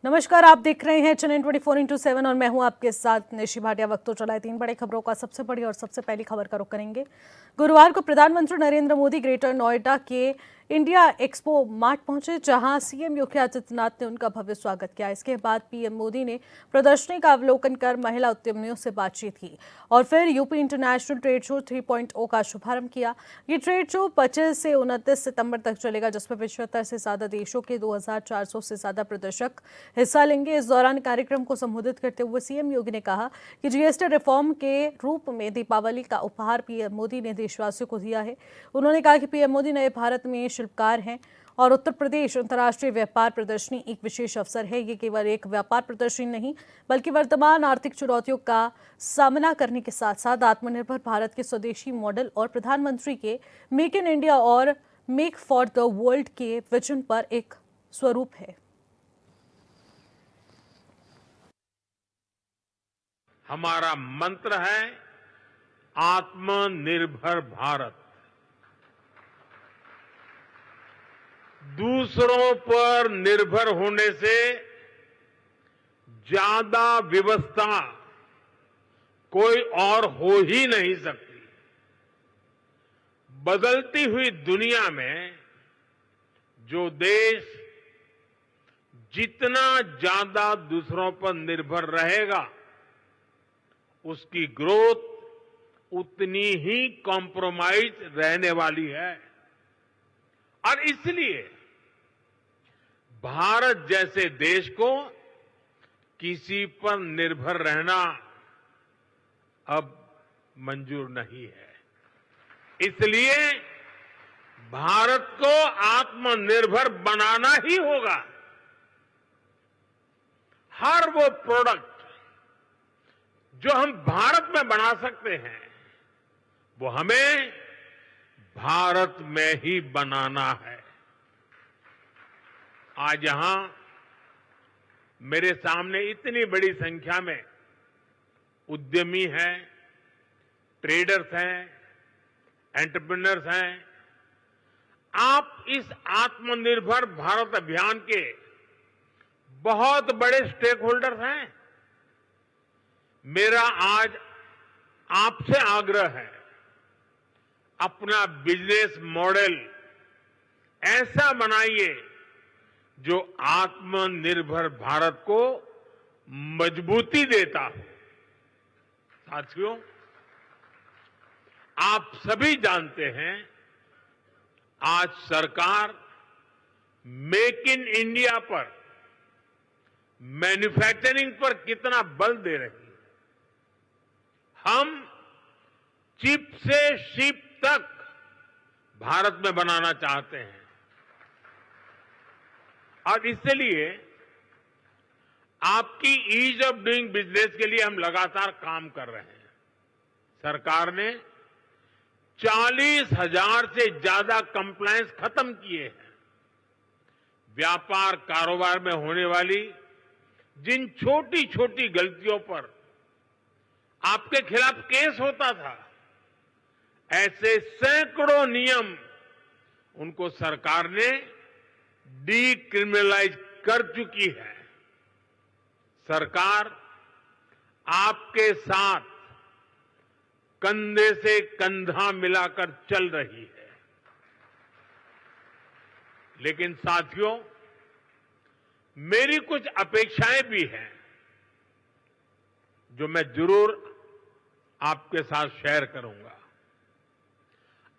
नमस्कार, आप देख रहे हैं चैनल 24x7 और मैं हूं आपके साथ निशि भाटिया। वक्त तो चला है 3 बड़ी खबरों का। सबसे बड़ी और सबसे पहली खबर का रुख करेंगे। गुरुवार को प्रधानमंत्री नरेंद्र मोदी ग्रेटर नोएडा के इंडिया एक्सपो मार्ट पहुंचे, जहां सीएम योगी आदित्यनाथ ने उनका भव्य स्वागत किया। इसके बाद पीएम मोदी ने प्रदर्शनी का अवलोकन कर महिला उद्यमियों से बातचीत की और फिर यूपी इंटरनेशनल ट्रेड शो 3.0 का शुभारंभ किया। ये ट्रेड शो 25 से 29 सितंबर तक चलेगा, जिसमें 75 से ज्यादा देशों के 2400 से ज्यादा प्रदर्शक हिस्सा लेंगे। इस दौरान कार्यक्रम को संबोधित करते हुए सीएम योगी ने कहा कि जीएसटी रिफॉर्म के रूप में दीपावली का उपहार पीएम मोदी ने देशवासियों को दिया है। उन्होंने कहा कि पीएम मोदी नए भारत में शिल्पकार हैं और उत्तर प्रदेश अंतर्राष्ट्रीय व्यापार प्रदर्शनी एक विशेष अवसर है। ये केवल एक व्यापार प्रदर्शनी नहीं, बल्कि वर्तमान आर्थिक चुनौतियों का सामना करने के साथ साथ आत्मनिर्भर भारत के स्वदेशी मॉडल और प्रधानमंत्री के मेक इन इंडिया और मेक फॉर द वर्ल्ड के विजन पर एक स्वरूप है। हमारा मंत्र है आत्मनिर्भर भारत। दूसरों पर निर्भर होने से ज्यादा व्यवस्था कोई और हो ही नहीं सकती। बदलती हुई दुनिया में जो देश जितना ज्यादा दूसरों पर निर्भर रहेगा, उसकी ग्रोथ उतनी ही कॉम्प्रोमाइज रहने वाली है। और इसलिए भारत जैसे देश को किसी पर निर्भर रहना अब मंजूर नहीं है। इसलिए भारत को आत्मनिर्भर बनाना ही होगा। हर वो प्रोडक्ट जो हम भारत में बना सकते हैं, वो हमें भारत में ही बनाना है। आज यहां मेरे सामने इतनी बड़ी संख्या में उद्यमी हैं, ट्रेडर्स हैं, एंटरप्रेन्योर्स हैं। आप इस आत्मनिर्भर भारत अभियान के बहुत बड़े स्टेक होल्डर्स हैं। मेरा आज आपसे आग्रह है, अपना बिजनेस मॉडल ऐसा बनाइए जो आत्मनिर्भर भारत को मजबूती देता हो। साथियों, आप सभी जानते हैं, आज सरकार मेक इन इंडिया पर, मैन्युफैक्चरिंग पर कितना बल दे रही है। हम चिप से शिप तक भारत में बनाना चाहते हैं और इसलिए आपकी ईज ऑफ डूइंग बिजनेस के लिए हम लगातार काम कर रहे हैं। सरकार ने 40,000 से ज्यादा कंप्लायंस खत्म किए हैं। व्यापार कारोबार में होने वाली जिन छोटी छोटी गलतियों पर आपके खिलाफ केस होता था, ऐसे सैकड़ों नियम उनको सरकार ने डीक्रिमिनलाइज कर चुकी है। सरकार आपके साथ कंधे से कंधा मिलाकर चल रही है। लेकिन साथियों, मेरी कुछ अपेक्षाएं भी हैं जो मैं जरूर आपके साथ शेयर करूंगा।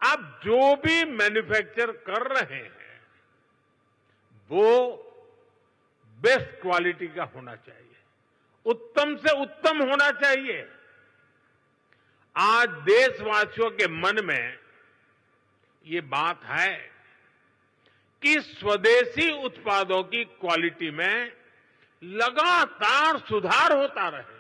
आप जो भी मैन्युफैक्चर कर रहे हैं, वो बेस्ट क्वालिटी का होना चाहिए, उत्तम से उत्तम होना चाहिए। आज देशवासियों के मन में ये बात है कि स्वदेशी उत्पादों की क्वालिटी में लगातार सुधार होता रहे।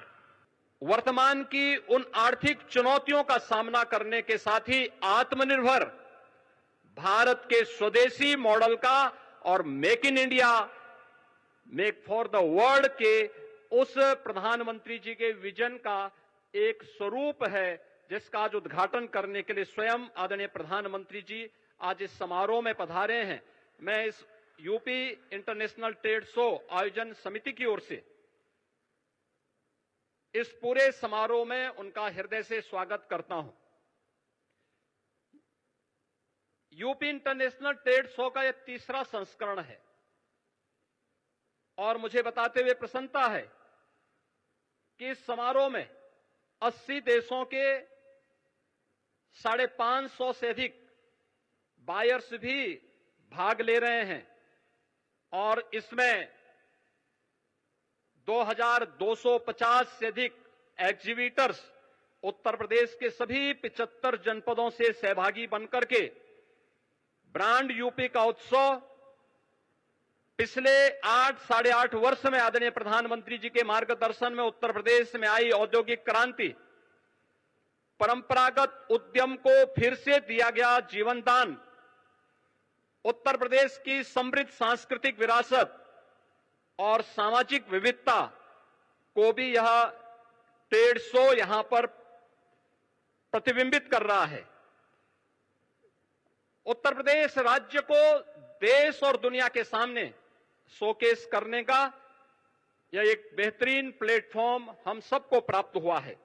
वर्तमान की उन आर्थिक चुनौतियों का सामना करने के साथ ही आत्मनिर्भर भारत के स्वदेशी मॉडल का और make in India, make for the world के उस प्रधानमंत्री जी के विजन का एक स्वरूप है, जिसका आज उद्घाटन करने के लिए स्वयं आदरणीय प्रधानमंत्री जी आज इस समारोह में पधारे हैं। मैं इस यूपी इंटरनेशनल ट्रेड शो आयोजन समिति की ओर से इस पूरे समारोह में उनका हृदय से स्वागत करता हूं। यूपी इंटरनेशनल ट्रेड शो का यह तीसरा संस्करण है और मुझे बताते हुए प्रसन्नता है कि इस समारोह में 80 देशों के 550 से अधिक बायर्स भी भाग ले रहे हैं और इसमें 2250 से अधिक एग्जीबिटर्स उत्तर प्रदेश के सभी 75 जनपदों से सहभागी बनकर के ब्रांड यूपी का उत्सव पिछले 8 साढ़े 8 वर्ष में आदरणीय प्रधानमंत्री जी के मार्गदर्शन में उत्तर प्रदेश में आई औद्योगिक क्रांति, परंपरागत उद्यम को फिर से दिया गया जीवन दान, उत्तर प्रदेश की समृद्ध सांस्कृतिक विरासत और सामाजिक विविधता को भी यह ट्रेड शो यहां पर प्रतिबिंबित कर रहा है। उत्तर प्रदेश राज्य को देश और दुनिया के सामने शोकेस करने का यह एक बेहतरीन प्लेटफॉर्म हम सबको प्राप्त हुआ है।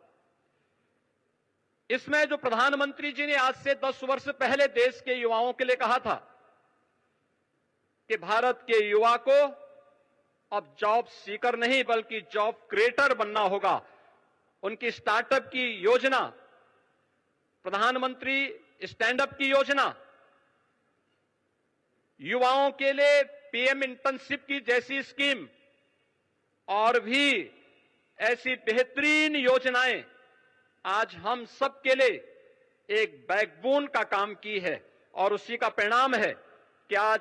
इसमें जो प्रधानमंत्री जी ने आज से 10 वर्ष पहले देश के युवाओं के लिए कहा था कि भारत के युवा को अब जॉब सीकर नहीं बल्कि जॉब क्रिएटर बनना होगा, उनकी स्टार्टअप की योजना, प्रधानमंत्री स्टैंड अप की योजना, युवाओं के लिए पीएम इंटर्नशिप की जैसी स्कीम और भी ऐसी बेहतरीन योजनाएं आज हम सब के लिए एक बैकबोन का काम की है और उसी का परिणाम है कि आज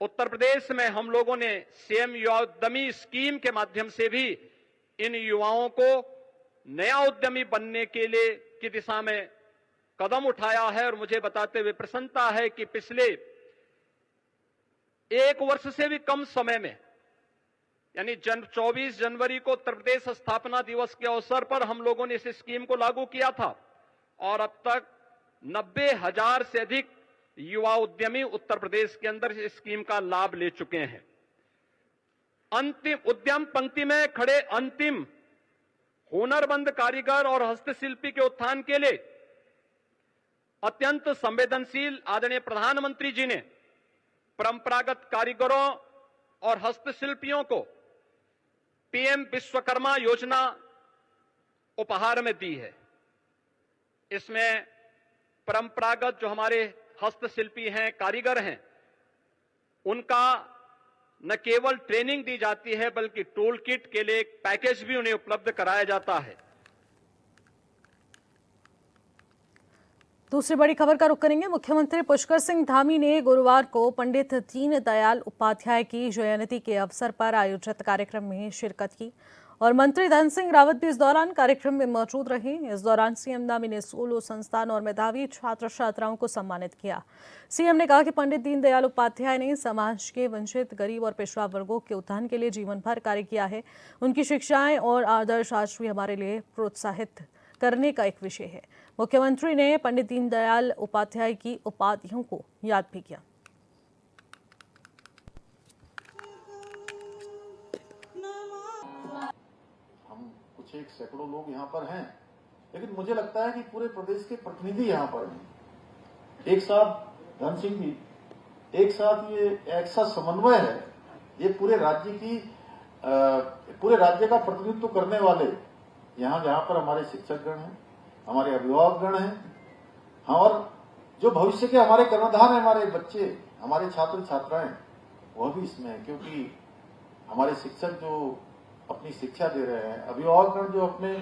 उत्तर प्रदेश में हम लोगों ने सीएम युवा उद्यमी स्कीम के माध्यम से भी इन युवाओं को नया उद्यमी बनने के लिए की दिशा में कदम उठाया है। और मुझे बताते हुए प्रसन्नता है कि पिछले 1 वर्ष से भी कम समय में यानी 24 जनवरी को उत्तर प्रदेश स्थापना दिवस के अवसर पर हम लोगों ने इस स्कीम को लागू किया था और अब तक 90,000 से अधिक युवा उद्यमी उत्तर प्रदेश के अंदर इस स्कीम का लाभ ले चुके हैं। अंतिम उद्यम पंक्ति में खड़े अंतिम हुनरमंद कारीगर और हस्तशिल्पी के उत्थान के लिए अत्यंत संवेदनशील आदरणीय प्रधानमंत्री जी ने परंपरागत कारीगरों और हस्तशिल्पियों को पीएम विश्वकर्मा योजना उपहार में दी है। इसमें परंपरागत जो हमारे हस्तशिल्पी हैं, कारीगर हैं, उनका न केवल ट्रेनिंग दी जाती है बल्कि टूल किट के लिए एक पैकेज भी उन्हें उपलब्ध कराया जाता है। दूसरी बड़ी खबर का रुख करेंगे। मुख्यमंत्री पुष्कर सिंह धामी ने गुरुवार को पंडित दीनदयाल उपाध्याय की जयंती के अवसर पर आयोजित कार्यक्रम में शिरकत की और मंत्री धन सिंह रावत भी इस दौरान कार्यक्रम में मौजूद रहे। इस दौरान सीएम धामी ने सोलो संस्थान और मेधावी छात्र छात्राओं को सम्मानित किया। सीएम ने कहा कि पंडित दीनदयाल उपाध्याय ने समाज के वंचित, गरीब और पिछड़ा वर्गों के उत्थान के लिए जीवन भर कार्य किया है। उनकी शिक्षाएं और आदर्श आज भी हमारे लिए प्रोत्साहित करने का एक विषय है। मुख्यमंत्री ने पंडित दीनदयाल उपाध्याय की उपाधियों को याद भी किया। हम कुछ एक सैकड़ों लोग यहाँ पर हैं, लेकिन मुझे लगता है कि पूरे प्रदेश के प्रतिनिधि यहाँ पर हैं। एक साथ धन सिंह भी, एक साथ ये ऐसा समन्वय है, ये पूरे राज्य का प्रतिनिधित्व करने वाले यहाँ जहाँ पर हमारे शिक्षकगण हैं, हमारे अभिभावकगण हैं और जो भविष्य के हमारे कर्णधार हैं, हमारे बच्चे, हमारे छात्र छात्राएं, वह भी इसमें है। क्योंकि हमारे शिक्षक जो अपनी शिक्षा दे रहे हैं, अभिभावकगण जो अपने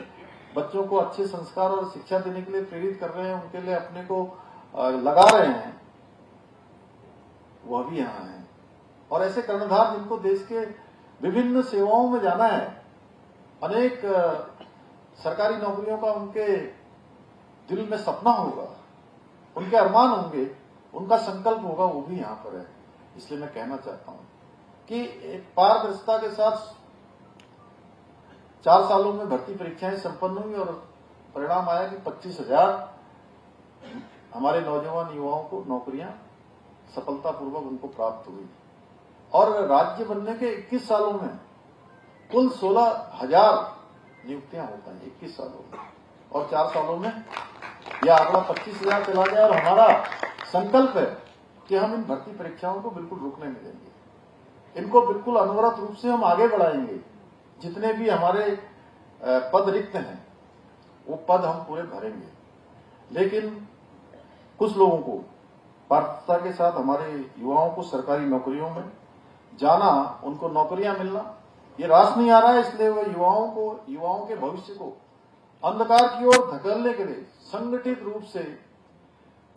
बच्चों को अच्छे संस्कार और शिक्षा देने के लिए प्रेरित कर रहे हैं, उनके लिए अपने को लगा रहे हैं, वह भी यहाँ हैं। और ऐसे कर्णधार जिनको देश के विभिन्न सेवाओं में जाना है, अनेक सरकारी नौकरियों का उनके दिल में सपना होगा, उनके अरमान होंगे, उनका संकल्प होगा, वो भी यहाँ पर है। इसलिए मैं कहना चाहता हूँ कि पारदर्शिता के साथ 4 सालों में भर्ती परीक्षाएं संपन्न हुई और परिणाम आया कि 25,000 हमारे नौजवान युवाओं को नौकरियां सफलतापूर्वक उनको प्राप्त हुई। और राज्य बनने के 21 सालों में कुल 16,000 नियुक्तियां हो पाई 21 सालों में, और 4 सालों में यह आंकड़ा 25,000 चला गया। और हमारा संकल्प है कि हम इन भर्ती परीक्षाओं को बिल्कुल रुकने नहीं देंगे, इनको बिल्कुल अनवरत रूप से हम आगे बढ़ाएंगे। जितने भी हमारे पद रिक्त हैं वो पद हम पूरे भरेंगे, लेकिन कुछ लोगों को पात्रता के साथ हमारे युवाओं को सरकारी नौकरियों में जाना, उनको नौकरियां मिलना, ये रास नहीं आ रहा है। इसलिए वो युवाओं के भविष्य को अंधकार की ओर धकेलने के लिए संगठित रूप से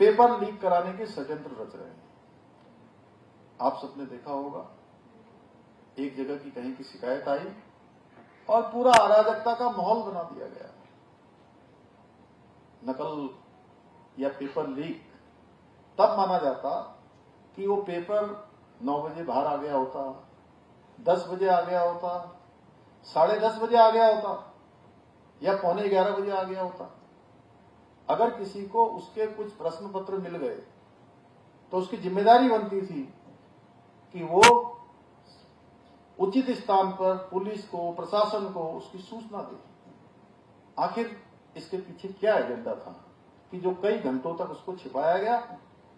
पेपर लीक कराने के षड्यंत्र रच रहे हैं। आप सबने देखा होगा, एक जगह की कहीं की शिकायत आई और पूरा अराजकता का माहौल बना दिया गया। नकल या पेपर लीक तब माना जाता कि वो पेपर 9 बजे बाहर आ गया होता, 10 बजे आ गया होता, 10:30 बजे आ गया होता, या 11:15 बजे आ गया होता। अगर किसी को उसके कुछ प्रश्न पत्र मिल गए तो उसकी जिम्मेदारी बनती थी कि वो उचित स्थान पर पुलिस को, प्रशासन को उसकी सूचना दे। आखिर इसके पीछे क्या एजेंडा था कि जो कई घंटों तक उसको छिपाया गया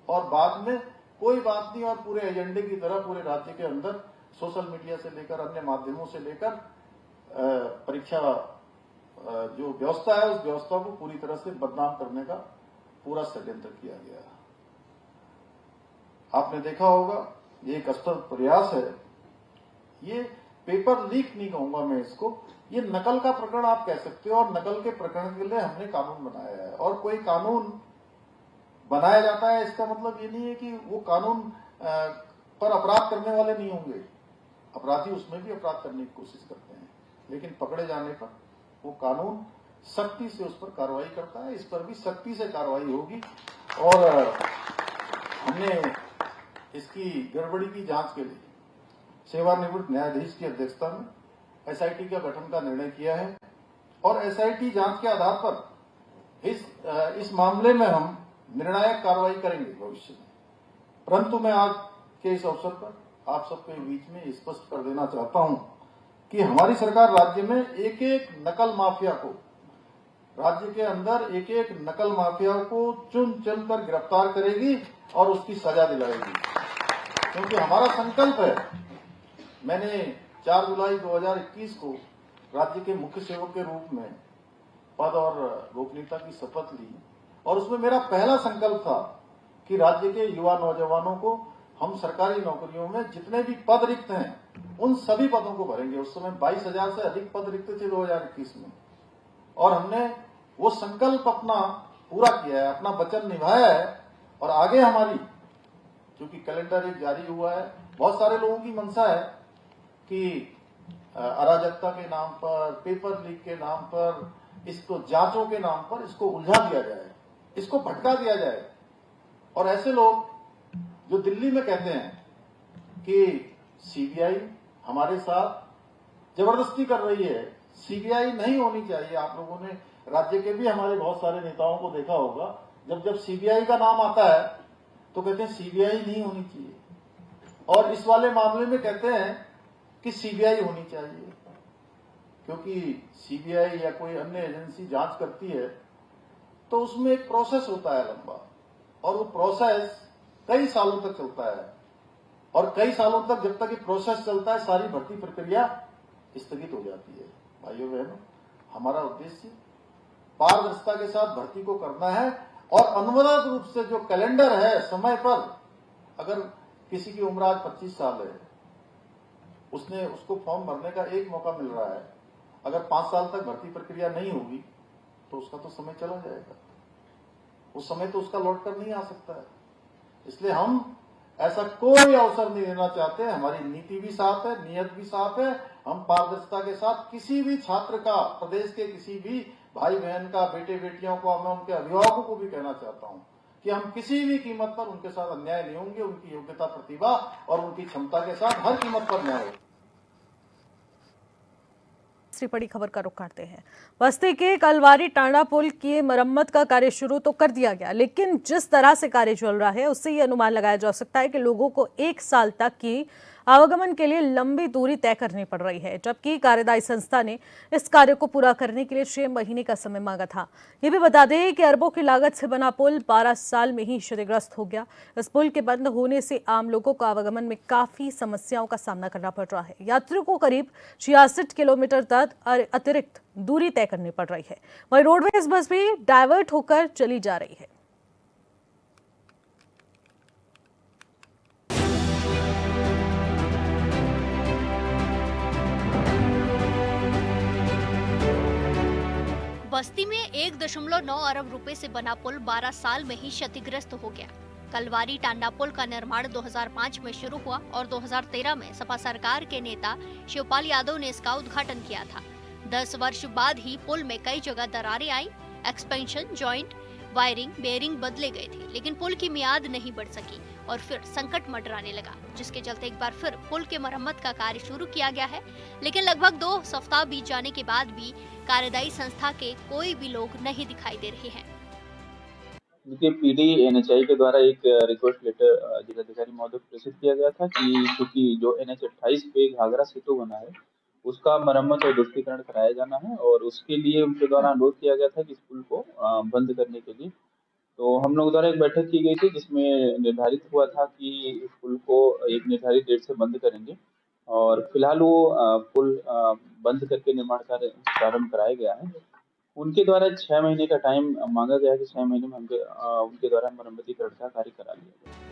और बाद में कोई बात नहीं, और पूरे एजेंडे की तरह पूरे राज्य के अंदर सोशल मीडिया से लेकर अन्य माध्यमों से लेकर परीक्षा जो व्यवस्था है उस व्यवस्था को पूरी तरह से बदनाम करने का पूरा षड्यंत्र किया गया। आपने देखा होगा, ये एक असफल प्रयास है। ये पेपर लीक नहीं कहूंगा मैं इसको, ये नकल का प्रकरण आप कह सकते हो, और नकल के प्रकरण के लिए हमने कानून बनाया है। और कोई कानून बनाया जाता है इसका मतलब ये नहीं है कि वो कानून पर अपराध करने वाले नहीं होंगे। अपराधी उसमें भी अपराध करने की कोशिश करते हैं, लेकिन पकड़े जाने पर वो कानून सख्ती से उस पर कार्रवाई करता है। इस पर भी सख्ती से कार्रवाई होगी। और हमने इसकी गड़बड़ी की जांच के लिए सेवानिवृत्त न्यायाधीश की अध्यक्षता में एसआईटी का गठन का निर्णय किया है, और एसआईटी जांच के आधार पर इस मामले में हम निर्णायक कार्रवाई करेंगे भविष्य में। परंतु मैं आज के इस अवसर पर आप सबके बीच में स्पष्ट कर देना चाहता हूं कि हमारी सरकार राज्य में एक एक नकल माफिया को, राज्य के अंदर एक एक नकल माफिया को चुन चुन कर गिरफ्तार करेगी और उसकी सजा दिलाएगी, क्योंकि हमारा संकल्प है। मैंने 4 जुलाई 2021 को राज्य के मुख्य सेवक के रूप में पद और गोपनीयता की शपथ ली, और उसमें मेरा पहला संकल्प था कि राज्य के युवा नौजवानों को हम सरकारी नौकरियों में जितने भी पद रिक्त हैं उन सभी पदों को भरेंगे। उस समय 22,000 से अधिक पद रिक्त थे 2021 में, और हमने वो संकल्प अपना पूरा किया है, अपना वचन निभाया है। और आगे हमारी, क्योंकि कैलेंडर एक जारी हुआ है, बहुत सारे लोगों की मंशा है कि अराजकता के नाम पर, पेपर लीक के नाम पर, इसको जांचों के नाम पर इसको उलझा दिया जाए, इसको भटका दिया जाए। और ऐसे लोग जो दिल्ली में कहते हैं कि सीबीआई हमारे साथ जबरदस्ती कर रही है, सीबीआई नहीं होनी चाहिए। आप लोगों ने राज्य के भी हमारे बहुत सारे नेताओं को देखा होगा, जब सीबीआई का नाम आता है तो कहते हैं सीबीआई नहीं होनी चाहिए, और इस वाले मामले में कहते हैं कि सीबीआई होनी चाहिए। क्योंकि सीबीआई या कोई अन्य एजेंसी जांच करती है तो उसमें एक प्रोसेस होता है लंबा, और वो प्रोसेस कई सालों तक चलता है, और कई सालों तक जब तक ये प्रोसेस चलता है सारी भर्ती प्रक्रिया स्थगित हो जाती है। भाइयों बहनों, हमारा उद्देश्य पारदर्शिता के साथ भर्ती को करना है, और अनवरत रूप से जो कैलेंडर है समय पर, अगर किसी की उम्र आज 25 साल है, उसको फॉर्म भरने का एक मौका मिल रहा है, अगर 5 साल तक भर्ती प्रक्रिया नहीं होगी तो उसका तो समय चला जाएगा, उस समय तो उसका लौट कर नहीं आ सकता है। इसलिए हम ऐसा कोई अवसर नहीं देना चाहते। हमारी नीति भी साफ है, नियत भी साफ है। हम पारदर्शिता के साथ किसी भी छात्र का, प्रदेश के किसी भी भाई बहन का, बेटे बेटियों को, मैं उनके अभिभावकों को भी कहना चाहता हूं कि हम किसी भी कीमत पर उनके साथ अन्याय नहीं होंगे। उनकी योग्यता, प्रतिभा और उनकी क्षमता के साथ हर कीमत पर न्याय होगा। दूसरी बड़ी खबर का रुख करते हैं। बस्ती के कलवारी टांडा पुल की मरम्मत का कार्य शुरू तो कर दिया गया, लेकिन जिस तरह से कार्य चल रहा है उससे ये अनुमान लगाया जा सकता है कि लोगों को 1 साल तक की आवागमन के लिए लंबी दूरी तय करनी पड़ रही है, जबकि कार्यदायी संस्था ने इस कार्य को पूरा करने के लिए 6 महीने का समय मांगा था। ये भी बता दें कि अरबों की लागत से बना पुल 12 साल में ही क्षतिग्रस्त हो गया। इस पुल के बंद होने से आम लोगों को आवागमन में काफी समस्याओं का सामना करना पड़ रहा है। यात्रियों को करीब 66 किलोमीटर तक अतिरिक्त दूरी तय करनी पड़ रही है। वहीं रोडवेज बस भी डाइवर्ट होकर चली जा रही है। बस्ती में 1.9 अरब रुपए से बना पुल 12 साल में ही क्षतिग्रस्त हो गया। कलवारी टांडा पुल का निर्माण 2005 में शुरू हुआ और 2013 में सपा सरकार के नेता शिवपाल यादव ने इसका उद्घाटन किया था। 10 वर्ष बाद ही पुल में कई जगह दरारें आई, एक्सपेंशन, जॉइंट, वायरिंग, बेयरिंग बदले गए थे, लेकिन पुल की मियाद नहीं बढ़ सकी और फिर संकट मंडराने लगा, जिसके चलते एक बार फिर पुल के मरम्मत का कार्य शुरू किया गया है। लेकिन लगभग 2 सप्ताह बीत जाने के बाद भी कार्यदायी संस्था के कोई भी लोग नहीं दिखाई दे रहे हैं। देखिए, पीडी एनएचआई के द्वारा एक रिक्वेस्ट लेटर जिलाधिकारी महोदय को प्रेषित किया गया था कि क्योंकि जो एनएच 28 पे घाघरा सेतु बना है उसका मरम्मत और दुरुस्तीकरण कराया जाना है और उसके लिए उनके द्वारा अनुरोध किया गया था कि इस पुल को बंद करने के लिए। तो हम लोग द्वारा एक बैठक की गई थी जिसमें निर्धारित हुआ था कि इस पुल को एक निर्धारित डेट से बंद करेंगे और फिलहाल वो पुल बंद करके निर्माण कार्य प्रारंभ कराया गया है। उनके द्वारा 6 महीने का टाइम मांगा गया है कि 6 महीने में उनके द्वारा मरम्मतीकरण का कार्य करा लिया जाए।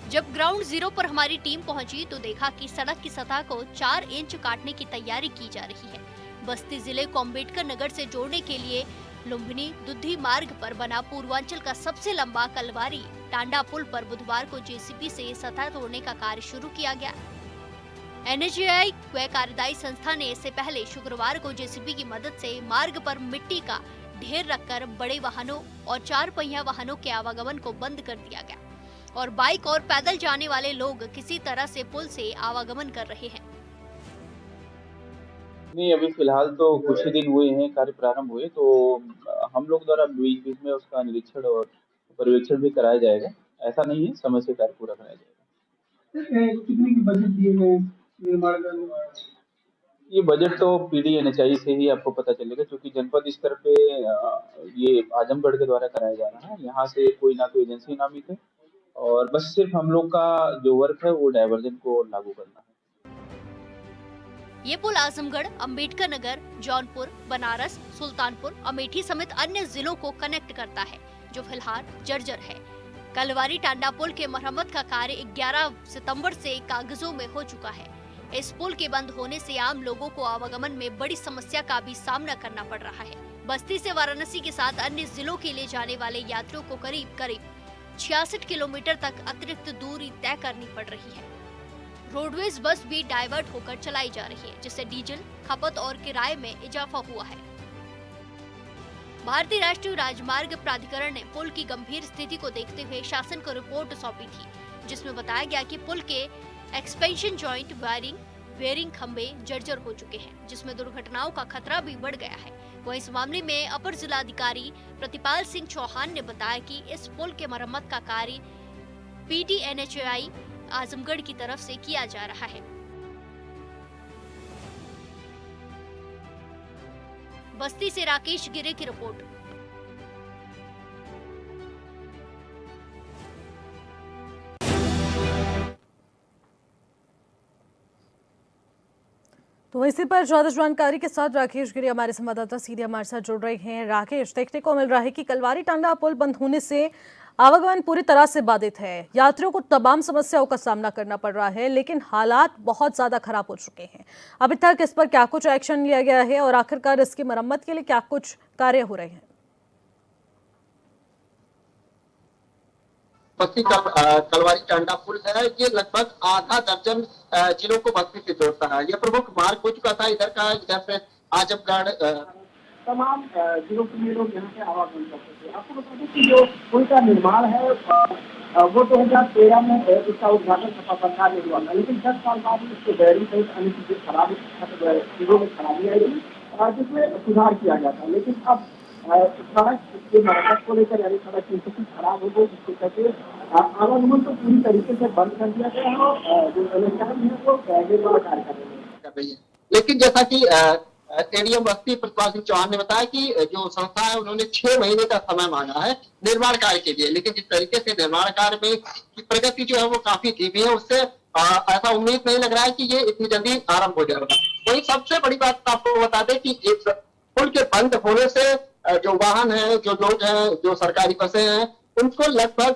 जब ग्राउंड जीरो पर हमारी टीम पहुंची तो देखा कि सड़क की सतह को 4 इंच काटने की तैयारी की जा रही है। बस्ती जिले को अम्बेडकर नगर से जोड़ने के लिए लुम्बिनी दुधी मार्ग पर बना पूर्वांचल का सबसे लंबा कलवारी टांडा पुल पर बुधवार को जेसीबी से सतह तोड़ने का कार्य शुरू किया गया। एनएचआई व कार्यदायी संस्था ने इससे पहले शुक्रवार को जेसीबी की मदद से मार्ग पर मिट्टी का ढेर रखकर बड़े वाहनों और 4 पहिया वाहनों के आवागमन को बंद कर दिया गया और बाइक और पैदल जाने वाले लोग किसी तरह से पुल से आवागमन कर रहे हैं। नहीं, अभी फिलहाल तो कुछ ही दिन हुए हैं कार्य प्रारंभ हुए, तो हम लोग द्वारा बीच बीच में उसका निरीक्षण और पर्यवेक्षण भी कराया जाएगा। ऐसा नहीं है, समय से कार्य पूरा कराया जाएगा। कितने की बजट दिए गए निर्माण का? ये बजट तो पीडी एनएचआई से ही आपको पता चलेगा, क्योंकि जनपद स्तर पे ये आजमगढ़ के द्वारा कराया जा रहा है। यहाँ से कोई ना कोई एजेंसी नामित है और बस सिर्फ हम लोग का जो वर्क है वो डायवर्जन को लागू करना है। ये पुल आजमगढ़, अम्बेडकर नगर, जौनपुर, बनारस, सुल्तानपुर, अमेठी समेत अन्य जिलों को कनेक्ट करता है, जो फिलहाल जर्जर है। कलवारी टांडा पुल के मरम्मत का कार्य 11 सितंबर से कागजों में हो चुका है। इस पुल के बंद होने से आम लोगों को आवागमन में बड़ी समस्या का भी सामना करना पड़ रहा है। बस्ती से वाराणसी के साथ अन्य जिलों के लिए जाने वाले यात्रियों को करीब 66 किलोमीटर तक अतिरिक्त दूरी तय करनी पड़ रही है। रोडवेज बस भी डाइवर्ट होकर चलाई जा रही है, जिससे डीजल खपत और किराए में इजाफा हुआ है। भारतीय राष्ट्रीय राजमार्ग प्राधिकरण ने पुल की गंभीर स्थिति को देखते हुए शासन को रिपोर्ट सौंपी थी, जिसमें बताया गया कि पुल के एक्सपेंशन जॉइंट, वायरिंग, बेयरिंग खंभे जर्जर हो चुके हैं, जिसमें दुर्घटनाओं का खतरा भी बढ़ गया है। वहीं इस मामले में अपर जिलाधिकारी प्रतिपाल सिंह चौहान ने बताया कि इस पुल के मरम्मत का कार्य पीडी एनएचआई आजमगढ़ की तरफ से किया जा रहा है। बस्ती से राकेश गिरे की रिपोर्ट। तो इसी पर ज्यादा जानकारी के साथ राकेश गिरी हमारे संवाददाता सीधे हमारे साथ जुड़ रहे हैं। राकेश, देखने को मिल रहा है कि कलवारी टांडा पुल बंद होने से आवागमन पूरी तरह से बाधित है। यात्रियों को तमाम समस्याओं का सामना करना पड़ रहा है, लेकिन हालात बहुत ज्यादा खराब हो चुके हैं। अभी तक इस पर क्या कुछ एक्शन लिया गया है और आखिरकार इसकी मरम्मत के लिए क्या कुछ कार्य हो रहे हैं? बस्ती का कलवारी टांडा पुल है, ये लगभग आधा दर्जन जिलों को बस्ती से जोड़ता है। ये प्रमुख मार्ग हो चुका था। इधर से आजमगढ़ तमाम जिलों के लोग यहाँ से आवागमन करते थे। आपको बता दें कि जो पुल का निर्माण है वो 2013 में इसका उद्घाटन सपा सरकार ने हुआ था, लेकिन 10 साल बाद इसके बेयरिंग सहित अन्य चीजों में खराबी आई थी, जिसमें सुधार किया गया था। लेकिन अब सड़क की मरम्मत को लेकर, यानी सड़क की स्थिति खराब हो गई, जिसके चलते आवागमन तो पूरी तरीके से बंद कर दिया गया है और जो एनएचएम है वो निर्माण कार्य कर रही है। लेकिन जैसा कि एडीएम बस्ती प्रतिपाल सिंह चौहान ने बताया कि जो संस्था है उन्होंने 6 महीने का समय मांगा है निर्माण कार्य के लिए, लेकिन जिस तरीके से निर्माण कार्य में की प्रगति जो है वो काफी धीमी है, उससे ऐसा उम्मीद नहीं लग रहा है कि ये इतनी जल्दी आरंभ हो जाएगा। वही सबसे बड़ी बात आपको बता दें कि इस पुल के बंद होने से जो वाहन है, जो लोग हैं, जो सरकारी बसें हैं, उनको लगभग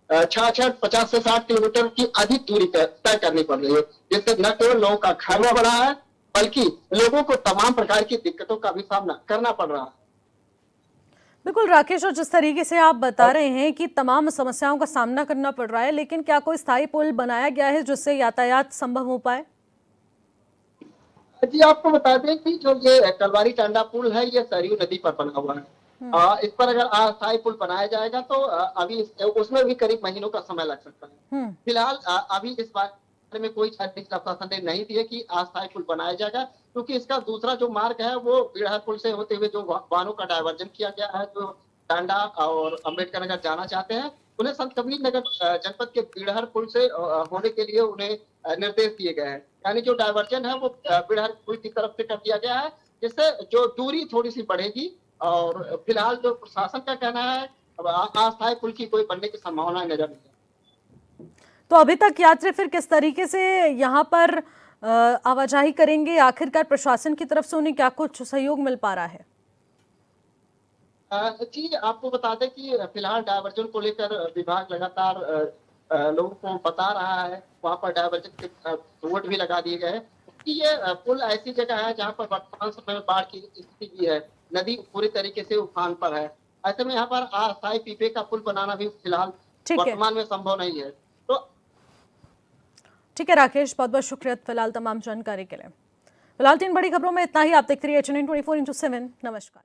50 से 60 किलोमीटर की अधिक दूरी तय करनी पड़ रही है, जिससे न केवल लोगों का खर्च बढ़ा है बल्कि लोगों को तमाम प्रकार की दिक्कतों का भी सामना करना पड़ रहा है। बिल्कुल राकेश, और जिस तरीके से आप बता रहे हैं कि तमाम समस्याओं का सामना करना पड़ रहा है, लेकिन क्या कोई स्थायी पुल बनाया गया है जिससे यातायात संभव हो पाए? जी आपको बता दें कि जो ये कलवारी टांडा पुल है ये सरयू नदी पर बना हुआ है। इस पर अगर अस्थायी पुल बनाया जाएगा तो अभी उसमें भी करीब महीनों का समय लग सकता है। फिलहाल अभी इस बारे में कोई प्रशासन ने नहीं दिया कि अस्थायी पुल बनाया जाएगा, क्योंकि इसका दूसरा जो मार्ग है वो बिड़हर पुल से होते हुए जो वाहनों का डायवर्जन किया गया है, जो टांडा और अम्बेडकर नगर जाना चाहते हैं, उन्हें संत कबीर नगर जनपद के बिड़हर पुल से होने के लिए उन्हें निर्देश दिए गए हैं। यानी जो डायवर्जन है वो बिड़हर पुल की तरफ से कर दिया गया है, जिससे जो दूरी थोड़ी सी बढ़ेगी। और फिलहाल जो प्रशासन का कहना है अस्थायी पुल की कोई बनने की संभावना नजर नहीं है। तो अभी तक यात्री फिर किस तरीके से यहाँ पर आवाजाही करेंगे? आखिरकार प्रशासन की तरफ से उन्हें क्या कुछ सहयोग मिल पा रहा है? जी आपको बता दें कि फिलहाल डायवर्जन को लेकर विभाग लगातार लोगों को बता रहा है, वहाँ पर डायवर्जन के बोर्ड भी लगा दिए गए हैं कि ये पुल ऐसी जगह है जहाँ पर वर्तमान समय में बाढ़ की स्थिति भी है, नदी पूरी तरीके से उफान पर है। ऐसे में यहाँ पर अस्थायी पीपे का पुल बनाना भी फिलहाल वर्तमान में संभव नहीं है। तो ठीक है राकेश, बहुत बहुत शुक्रिया फिलहाल तमाम जानकारी के लिए। फिलहाल 3 बड़ी खबरों में इतना ही। आप देखते रहिए HN24/7। नमस्कार।